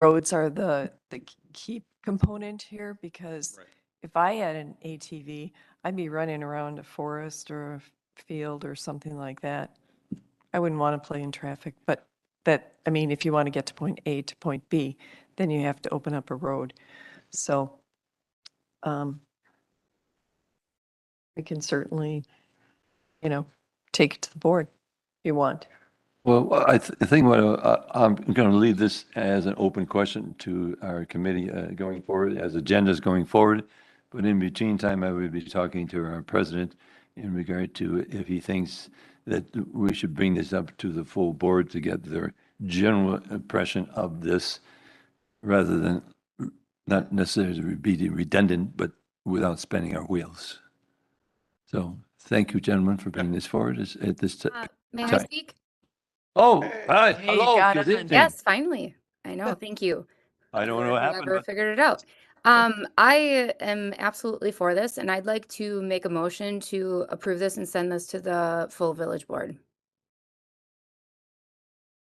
roads are the key component here, because Right. if I had an ATV, I'd be running around a forest or a field or something like that. I wouldn't want to play in traffic, but I mean, if you want to get to point A to point B, then you have to open up a road. So, we can certainly, take it to the board if you want. Well, I think what I'm going to leave this as an open question to our committee going forward, as agendas going forward. But in between time, I would be talking to our president in regard to if he thinks that we should bring this up to the full board to get their general impression of this, rather than not necessarily be redundant, but without spinning our wheels. So thank you, gentlemen, for bringing this forward at this May I time. speak? Oh, hi, Hey, hello, got good it. evening. Yes, finally. I know. Thank you. I don't know what happened, Whoever but figured it out. I am absolutely for this, and I'd like to make a motion to approve this and send this to the full village board.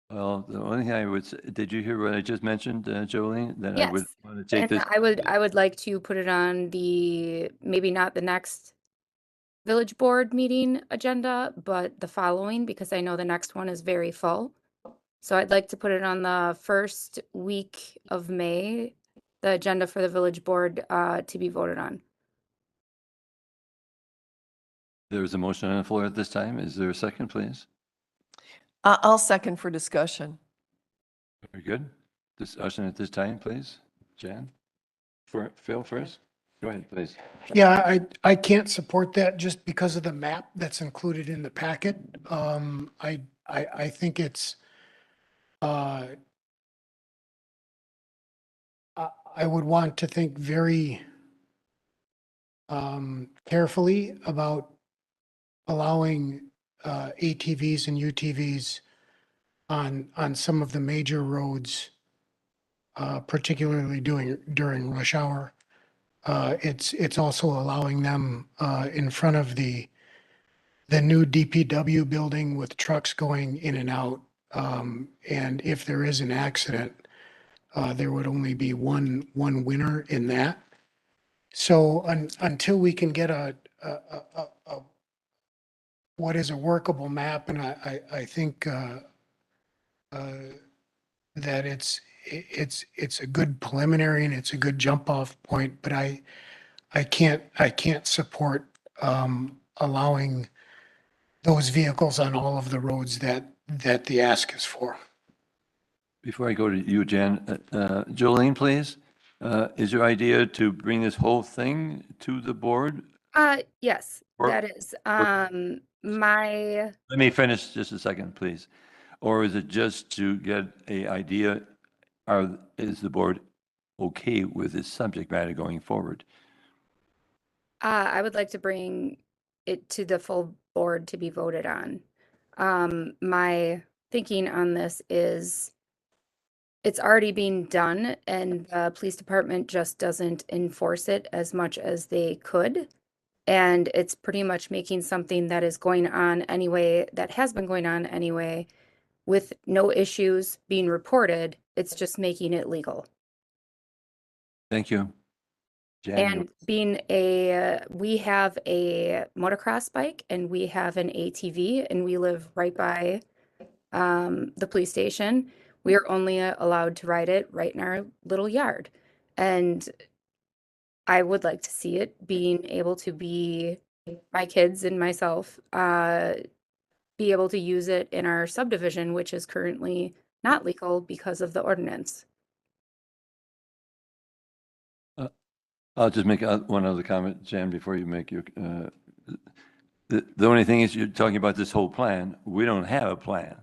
well, the only thing I would say, did you hear what I just mentioned, Jolene? That I would Yes, want to take and this. I would like to put it on the, maybe not the next village board meeting agenda, but the following, because I know the next one is very full. So I'd like to put it on the first week of May, the agenda for the village board to be voted on. There's a motion on the floor at this time. Is there a second, please? I'll second for discussion. Very good. Discussion at this time, please. Jan? Phil first? Go ahead, please. Yeah, I can't support that just because of the map that's included in the packet. I think it's, I would want to think very carefully about allowing ATVs and UTVs on some of the major roads, particularly during rush hour. It's also allowing them in front of the new DPW building with trucks going in and out. And if there is an accident, there would only be one winner in that. So until we can get a what is a workable map, and I think that it's a good preliminary and it's a good jump off point, but I can't support allowing those vehicles on all of the roads that the ask is for. Before I go to you, Jan, Jolene, please. Is your idea to bring this whole thing to the board? Yes, Or- that is. My Let me finish just a second, please. Or is it just to get a idea, is the board okay with this subject matter going forward? I would like to bring it to the full board to be voted on. My thinking on this is it's already being done and the police department just doesn't enforce it as much as they could. And it's pretty much making something that is going on anyway, that has been going on anyway, with no issues being reported. It's just making it legal. Thank you. Jan, And being we have a motocross bike and we have an ATV and we live right by the police station. We are only allowed to ride it right in our little yard. And I would like to see it being able to be my kids and myself be able to use it in our subdivision, which is currently not legal because of the ordinance. I'll just make one other comment, Jan, before you make your, the only thing is you're talking about this whole plan. We don't have a plan.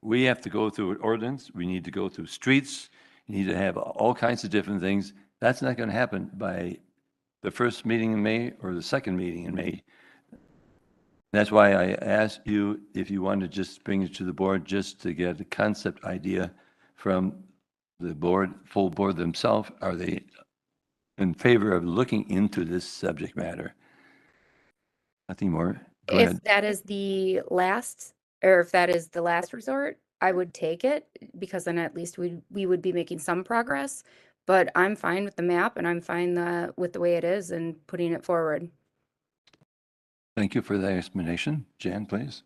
We have to go through an ordinance. We need to go through streets. You need to have all kinds of different things. That's not going to happen by the first meeting in May or the second meeting in May. That's why I asked you if you want to just bring it to the board just to get a concept idea from the board, full board themselves. Are they in favor of looking into this subject matter? Nothing more. Go ahead. If that is the last, or if that is the last resort, I would take it because then at least we would be making some progress. But I'm fine with the map and I'm fine with the way it is and putting it forward. Thank you for the explanation. Jan, please.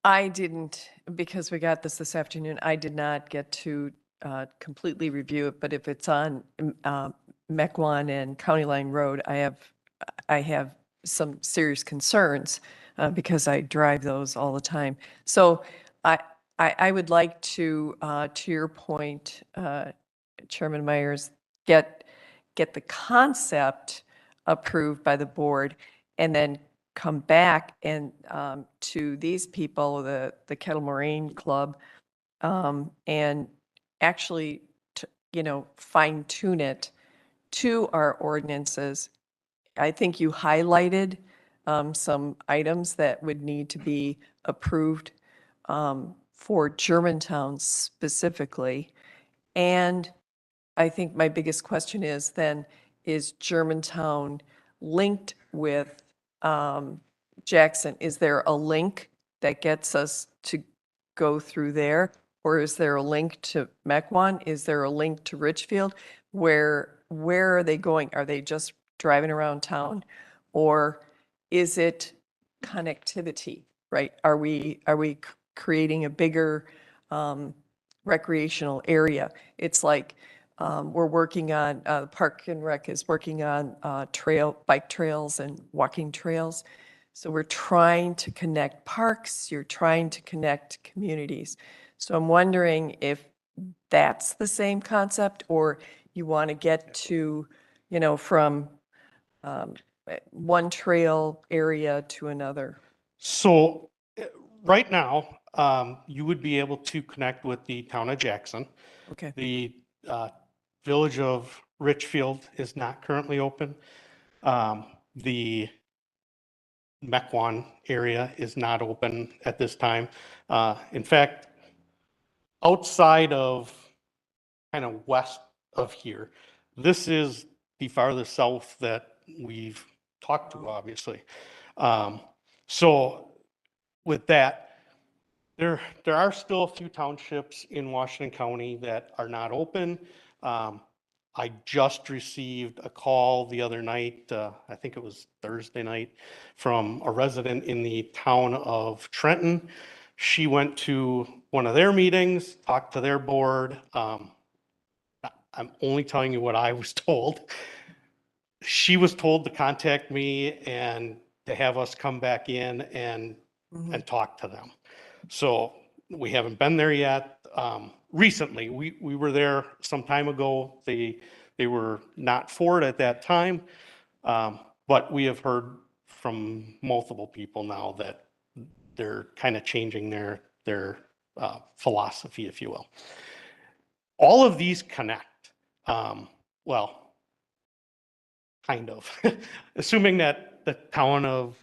I didn't, because we got this afternoon, I did not get to completely review it, but if it's on Mequon and County Line Road, I have some serious concerns because I drive those all the time. So I would like to your point, Chairman Myers, get the concept approved by the board and then come back and to these people, the Kettle Moraine Club, and actually, fine tune it to our ordinances. I think you highlighted some items that would need to be approved for Germantown specifically. And I think my biggest question is then, is Germantown linked with Jackson? Is there a link that gets us to go through there? Or is there a link to Mequon? Is there a link to Richfield? Where are they going? Are they just driving around town? Or is it connectivity, right? Are we creating a bigger recreational area? It's like we're working on, Park and Rec is working on bike trails and walking trails. So we're trying to connect parks, you're trying to connect communities. So I'm wondering if that's the same concept, or you want to get to, from one trail area to another. So right now, you would be able to connect with the town of Jackson. Okay. The village of Richfield is not currently open. The Mequon area is not open at this time. In fact, outside of kind of west of here, this is the farthest south that we've talked to, obviously. So with that, there are still a few townships in Washington County that are not open. I just received a call the other night, I think it was Thursday night, from a resident in the town of Trenton. She went to one of their meetings, talked to their board. I'm only telling you what I was told. She was told to contact me and to have us come back in and talk to them. So we haven't been there yet. Recently, we were there some time ago. They were not for it at that time, but we have heard from multiple people now that they're kind of changing their philosophy, if you will. All of these connect. Well, kind of, assuming that the town of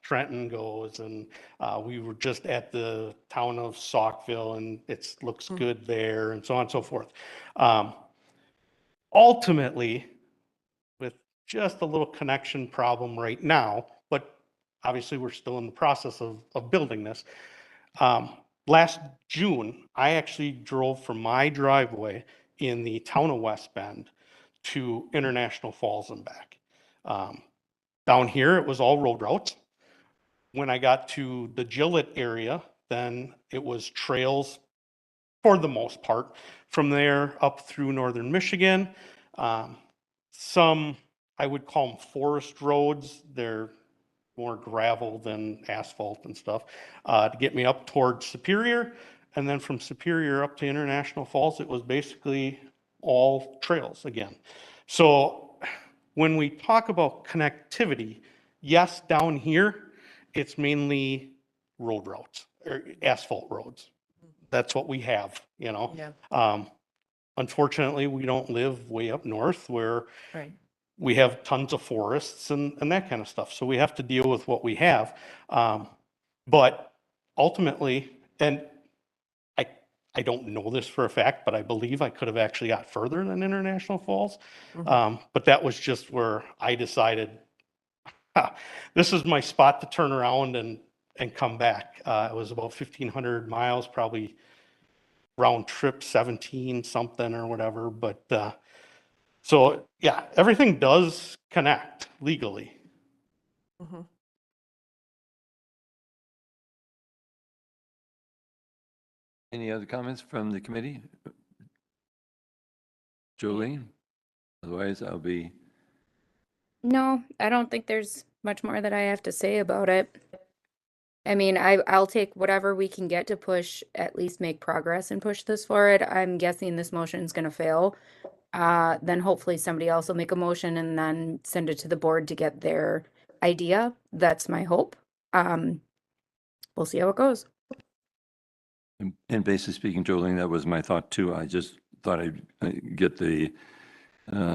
Trenton goes, and we were just at the town of Saukville, and it looks good there, and so on and so forth. Ultimately, with just a little connection problem right now, but obviously we're still in the process of building this. Last June, I actually drove from my driveway in the town of West Bend to International Falls and back. Down here, it was all road routes. When I got to the Gillette area, then it was trails for the most part. From there up through northern Michigan, some, I would call them forest roads. They're more gravel than asphalt and stuff, to get me up towards Superior. And then from Superior up to International Falls, it was basically all trails again. So when we talk about connectivity, yes, down here, it's mainly road routes or asphalt roads. That's what we have, Yeah. Unfortunately, we don't live way up north where Right. we have tons of forests and that kind of stuff. So we have to deal with what we have. But ultimately, and I don't know this for a fact, but I believe I could have actually got further than International Falls. But that was just where I decided, this is my spot to turn around and come back. It was about 1,500 miles, probably round trip 17 something or whatever. But so yeah, everything does connect legally. Mhm. Any other comments from the committee? Jolene? Otherwise, I'll be, No, I don't think there's much more that I have to say about it. I mean, I'll take whatever we can get to push, at least make progress and push this forward. I'm guessing this motion is gonna fail. Then hopefully somebody else will make a motion and then send it to the board to get their idea. That's my hope. We'll see how it goes. and basically speaking, Jolene, that was my thought too. I just thought I'd get the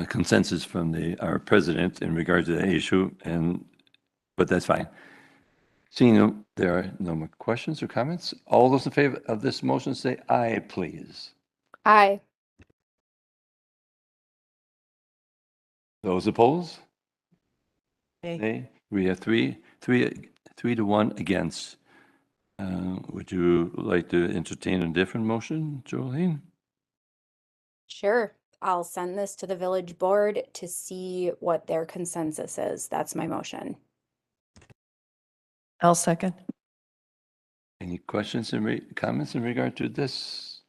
consensus from our president in regard to the issue, but that's fine. Seeing there are no more questions or comments, all those in favor of this motion say aye, please. Aye. Those opposed? Nay. Nay. We have three to one against. Would you like to entertain a different motion, Jolene? Sure. I'll send this to the village board to see what their consensus is. That's my motion. I'll second. Any questions and comments in regard to this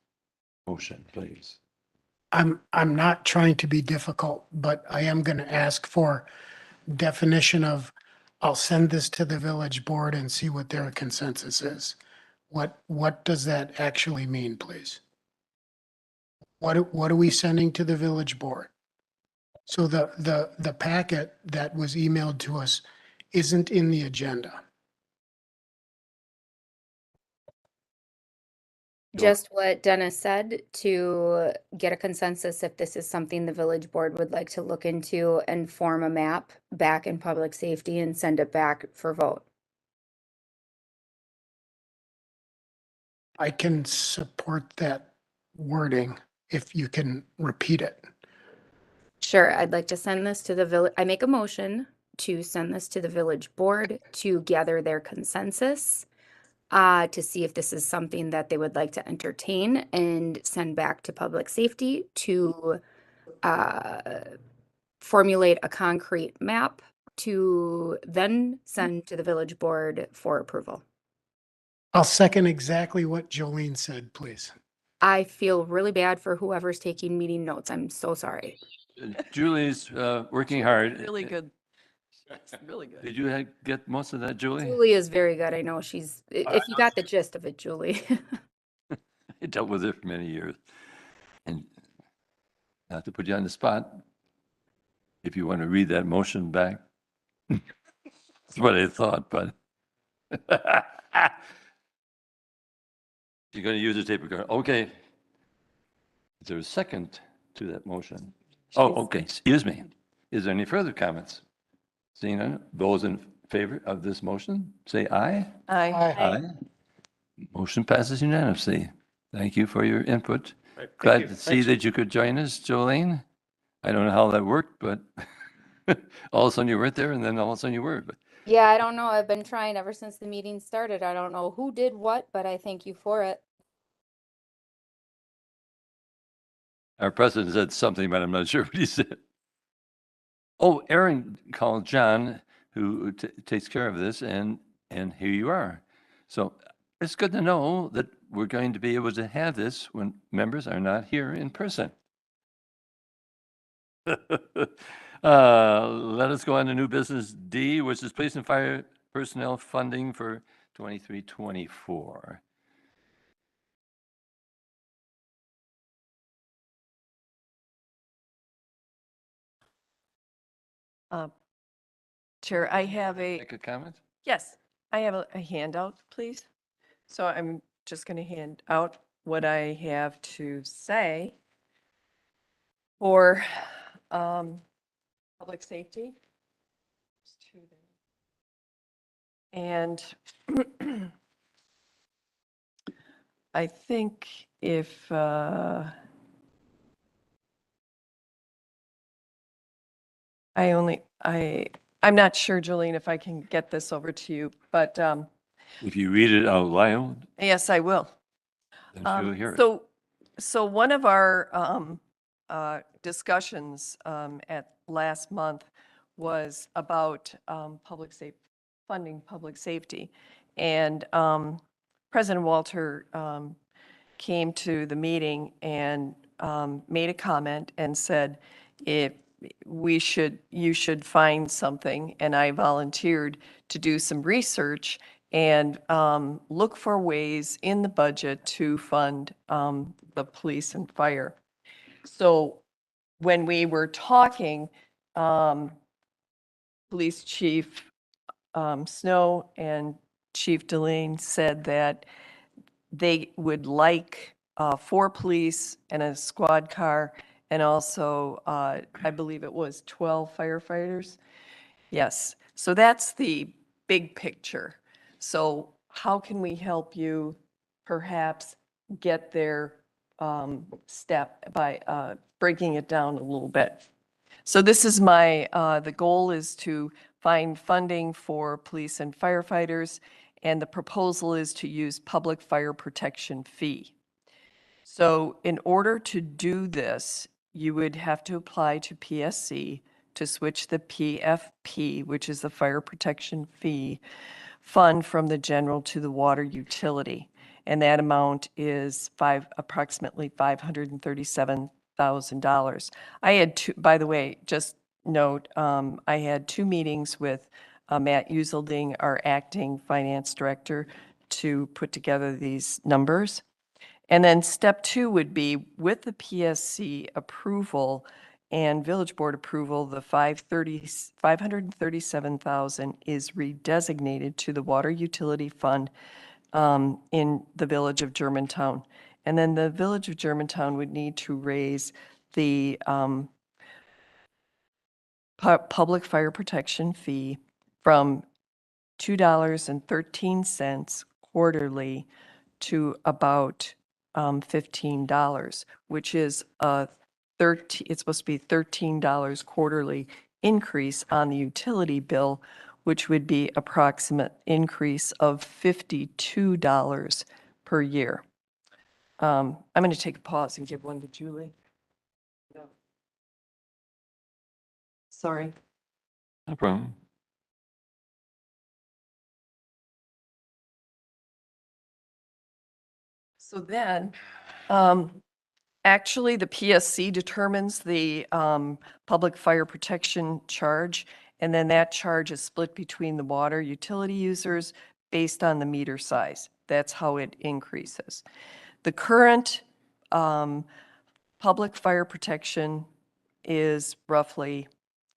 motion, please? I'm not trying to be difficult, but I am going to ask for definition of, I'll send this to the village board and see what their consensus is. What does that actually mean, please? What are we sending to the village board? So the packet that was emailed to us isn't in the agenda. Just what Dennis said, to get a consensus if this is something the village board would like to look into and form a map back in public safety and send it back for vote. I can support that wording if you can repeat it. Sure, I'd like to send this to the village. I make a motion to send this to the village board to gather their consensus, to see if this is something that they would like to entertain and send back to public safety to formulate a concrete map to then send to the village board for approval. I'll second exactly what Jolene said, please. I feel really bad for whoever's taking meeting notes. I'm so sorry. Julie's working hard. Really good. Really good. Did you get most of that, Julie? Julie is very good. I know she's, if you got the gist of it, Julie. I dealt with her for many years. And not to put you on the spot, if you want to read that motion back, that's what I thought, but you're going to use a tape recorder. Okay. Is there a second to that motion? Oh, okay. Excuse me. Is there any further comments? Seeing none, those in favor of this motion, say aye. Aye. Aye. Motion passes unanimously. Thank you for your input. Right, thank Glad you. to see Thanks. that you could join us, Jolene. I don't know how that worked, but all of a sudden you weren't there and then all of a sudden you were. But Yeah, I don't know. I've been trying ever since the meeting started. I don't know who did what, but I thank you for it. our president said something, but I'm not sure what he said. Oh, Aaron called John, who takes care of this, and here you are. So it's good to know that we're going to be able to have this when members are not here in person. Let us go on to new business D, which is police and fire personnel funding for 23-24. Chair, I have Make a comment? yes, I have a handout, please. So I'm just going to hand out what I have to say for public safety. And I think if I'm not sure, Jolene, if I can get this over to you, but If you read it out loud, Yes, I will. then she'll hear it. So one of our discussions at last month was about funding public safety. And President Walter came to the meeting and made a comment and said, if you should find something, and I volunteered to do some research and look for ways in the budget to fund the police and fire. So when we were talking, Police Chief Snow and Chief Delane said that they would like 4 police and a squad car, and also, I believe it was 12 firefighters. Yes, so that's the big picture. So how can we help you perhaps get there step by breaking it down a little bit? So this is the goal is to find funding for police and firefighters, and the proposal is to use public fire protection fee. So in order to do this, you would have to apply to PSC to switch the PFP, which is the fire protection fee, fund from the general to the water utility. And that amount is approximately $537,000. I had two, by the way, just note, I had 2 meetings with Matt Uselding, our acting finance director, to put together these numbers. And then step 2 would be with the PSC approval and village board approval, the $537,000 is redesignated to the water utility fund in the village of Germantown. And then the village of Germantown would need to raise the public fire protection fee from $2.13 quarterly to about $15, which is it's supposed to be $13 quarterly increase on the utility bill, which would be approximate increase of $52 per year. I'm going to take a pause and give one to Julie. Sorry. No problem. So then, actually, the PSC determines the public fire protection charge, and then that charge is split between the water utility users based on the meter size. That's how it increases. The current public fire protection is roughly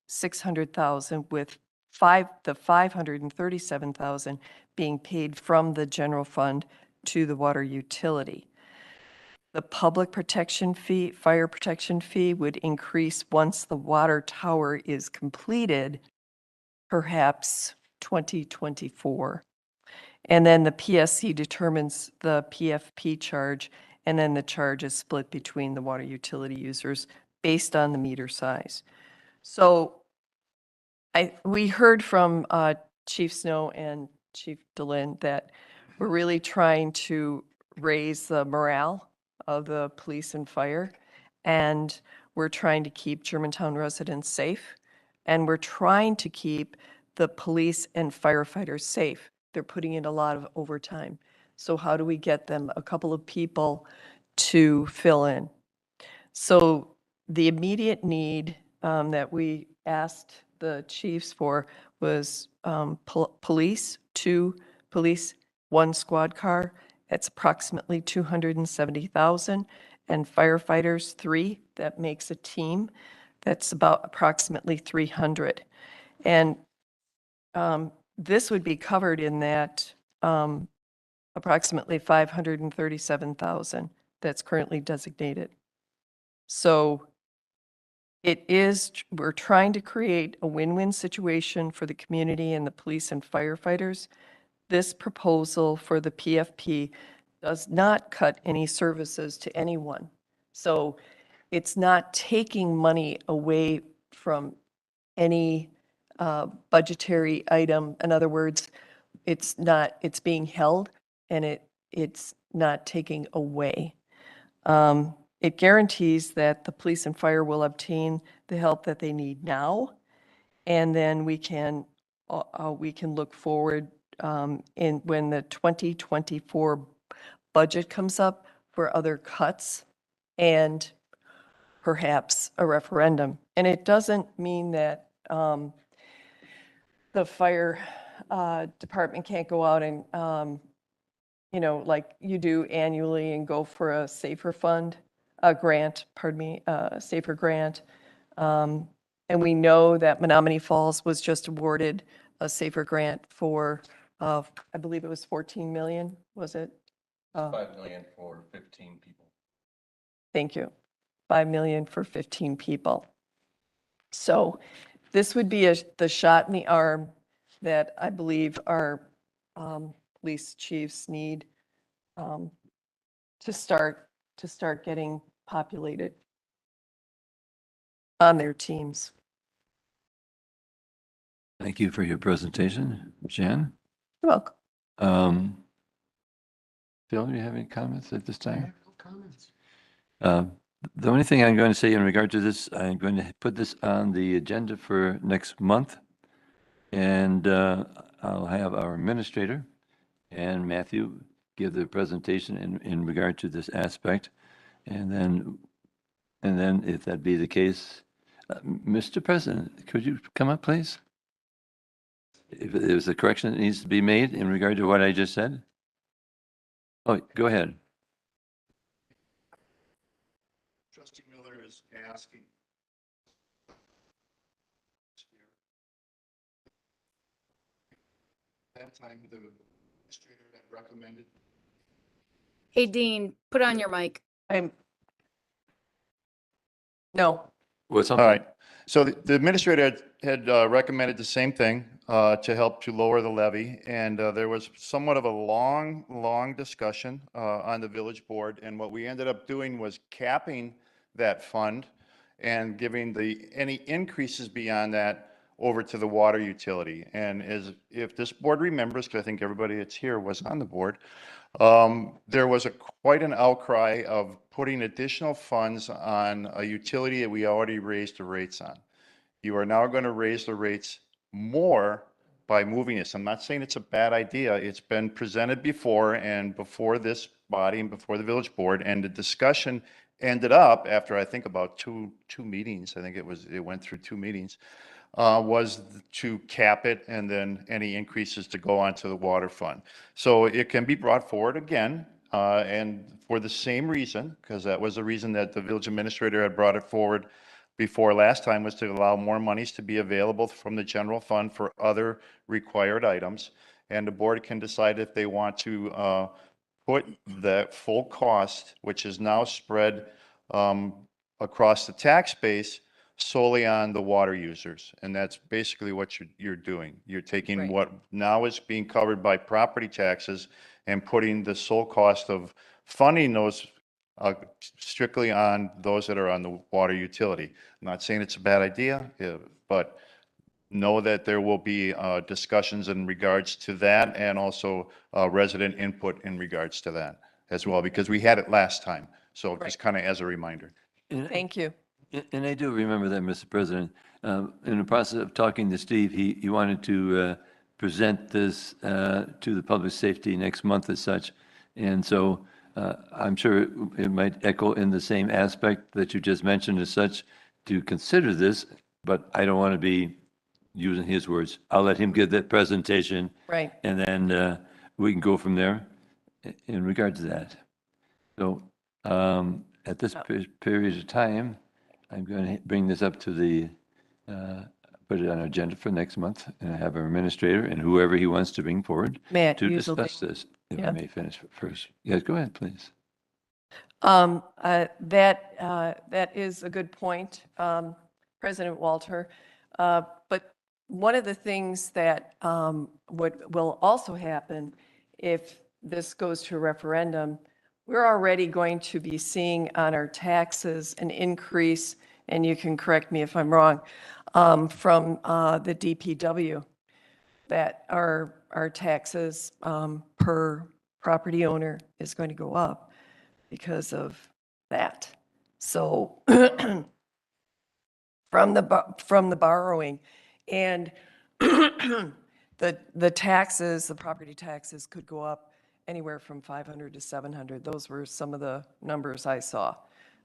600,000, with the 537,000 being paid from the general fund to the water utility. The public protection fee, fire protection fee would increase once the water tower is completed, perhaps 2024. And then the PSC determines the PFP charge, and then the charge is split between the water utility users based on the meter size. So we heard from Chief Snow and Chief Delin that we're really trying to raise the morale of the police and fire, and we're trying to keep Germantown residents safe, and we're trying to keep the police and firefighters safe. They're putting in a lot of overtime. So how do we get them a couple of people to fill in? So the immediate need that we asked the chiefs for was police, 2 police, 1 squad car. That's approximately 270,000, and firefighters 3. That makes a team. That's about approximately 300. And this would be covered in that approximately 537,000 that's currently designated. So we're trying to create a win-win situation for the community and the police and firefighters. This proposal for the PFP does not cut any services to anyone. So it's not taking money away from any budgetary item. In other words, it's being held and it's not taking away. It guarantees that the police and fire will obtain the help that they need now. And then we can look forward in when the 2024 budget comes up for other cuts and perhaps a referendum. And it doesn't mean that the fire department can't go out and, like you do annually and go for a safer fund, a grant, pardon me, a safer grant. And we know that Menominee Falls was just awarded a safer grant for, I believe it was 14 million, was it? 5 million for 15 people. Thank you. 5 million for 15 people. So this would be the shot in the arm that I believe our police chiefs need to start getting populated on their teams. Thank you for your presentation, Jan. You're welcome. Phil, do you have any comments at this I time? have no comments. The only thing I'm going to say in regard to this, I'm going to put this on the agenda for next month. And I'll have our administrator and Matthew give the presentation in regard to this aspect. And then if that be the case, Mr. President, could you come up, please? If there's a correction that needs to be made in regard to what I just said? Oh, go ahead. Trustee Miller is asking. That time, the administrator had recommended. Hey, Dean, put on your mic. No, What's up? All right, so the administrator had recommended the same thing to help to lower the levy. And there was somewhat of a long discussion on the village board. And what we ended up doing was capping that fund and giving any increases beyond that over to the water utility. And if this board remembers, because I think everybody that's here was on the board, there was quite an outcry of putting additional funds on a utility that we already raised the rates on. You are now going to raise the rates more by moving this. I'm not saying it's a bad idea. It's been presented before and before this body and before the village board, and the discussion ended up after I think about two meetings. I think it went through 2 meetings. Was to cap it and then any increases to go onto the water fund. So it can be brought forward again, and for the same reason, because that was the reason that the village administrator had brought it forward before last time, was to allow more monies to be available from the general fund for other required items. And the board can decide if they want to put the full cost, which is now spread across the tax base, solely on the water users. And that's basically what you're doing. You're taking Right. what now is being covered by property taxes and putting the sole cost of funding those strictly on those that are on the water utility. I'm not saying it's a bad idea, but know that there will be discussions in regards to that, and also resident input in regards to that as well, because we had it last time. So just kind of as a reminder. thank you. And I do remember that, Mr. President. In the process of talking to Steve, he wanted to present this to the public safety next month as such. And so I'm sure it might echo in the same aspect that you just mentioned as such, to consider this, but I don't want to be using his words. I'll let him give that presentation. Right. And then we can go from there in regard to that. So at this period of time, I'm going to bring this up to put it on our agenda for next month, and have our administrator and whoever he wants to bring forward Matt, to usually. discuss this. If Yeah. I may finish first. Yes, go ahead, please. That is a good point, President Walter. But one of the things that will also happen if this goes to a referendum, we're already going to be seeing on our taxes an increase, and you can correct me if I'm wrong, from the DPW. that our taxes per property owner is going to go up because of that. So from the borrowing and the taxes, the property taxes could go up anywhere from 500 to 700. Those were some of the numbers I saw.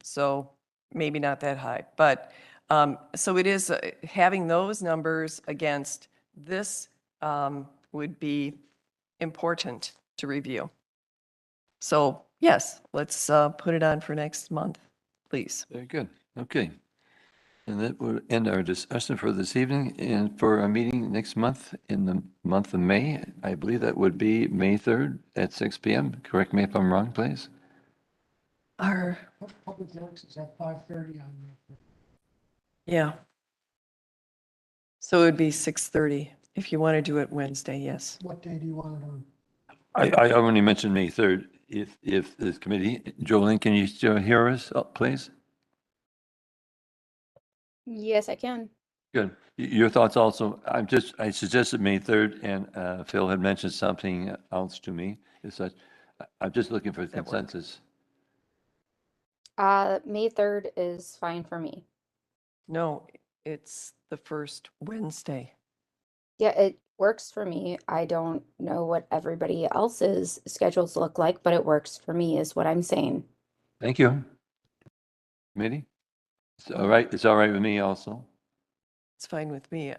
So maybe not that high, but so it is having those numbers against this would be important to review. So yes, let's put it on for next month, please. Very good. Okay. And that will end our discussion for this evening and for our meeting next month in the month of May. I believe that would be May 3rd at 6 PM. Correct me if I'm wrong, please. Our, Public Works is at 5:30 on May. yeah. So it would be 6:30 if you want to do it Wednesday, yes. What day do you want it on? I only mentioned May 3rd. If this committee, Jolene, can you still hear us, please? Yes, I can. Good. Your thoughts also, I suggested May 3rd and Phil had mentioned something else to me. Is that, I'm just looking for that work? consensus. May 3rd is fine for me. No, it's the first Wednesday. Yeah, it works for me. I don't know what everybody else's schedules look like, but it works for me is what I'm saying. Thank you. Committee? It's all right. It's all right with me also. It's fine with me,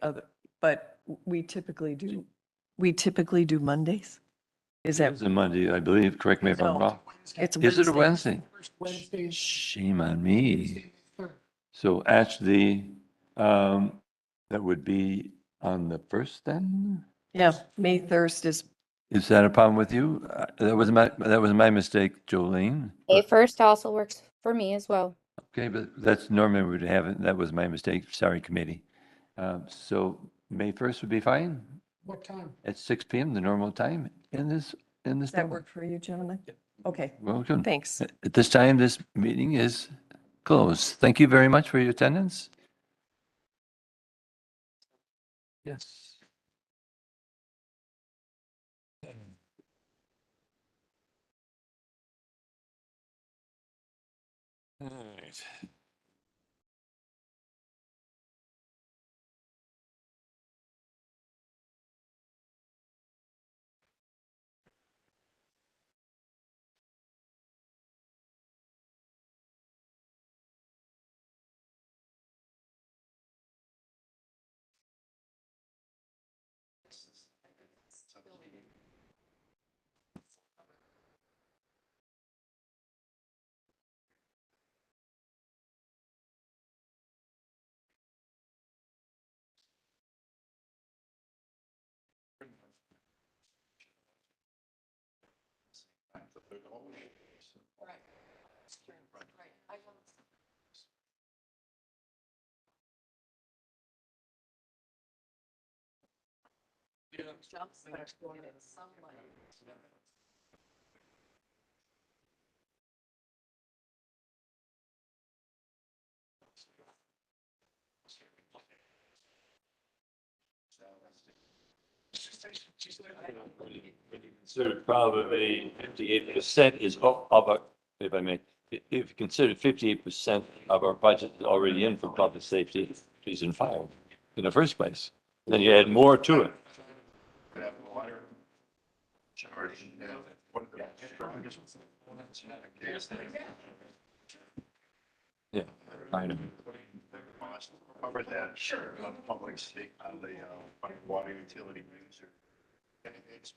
but we typically do Mondays? Is that, It's a Monday, I believe. Correct me if I'm No. wrong. it's Is it a Wednesday? First Wednesday. Shame on me. Wednesday, 3rd. So actually, that would be on the 1st then? Yeah, May 1st is, Is that a problem with you? That was my mistake, Jolene. May But- 1st also works for me as well. Okay, but that's normally we would have it. That was my mistake. Sorry, committee. So May 1st would be fine What time? at 6 PM, the normal time in this does that town. work for you, gentlemen? Okay, Welcome. thanks. At this time, this meeting is closed. Thank you very much for your attendance. Yes. All right. Consider probably 58% is of our, if I may, if you consider 58% of our budget is already in for public safety, police and fire in the first place, then you add more to it. Yeah, I know. Cover that. Sure. On public safety, on the water utility user. And it's